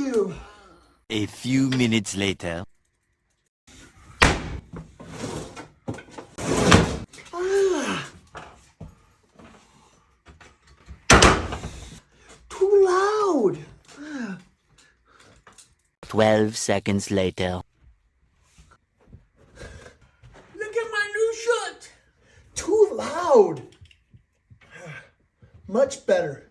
you. A few minutes later. Too loud. 12 seconds later. Look at my new shirt. Too loud. Much better.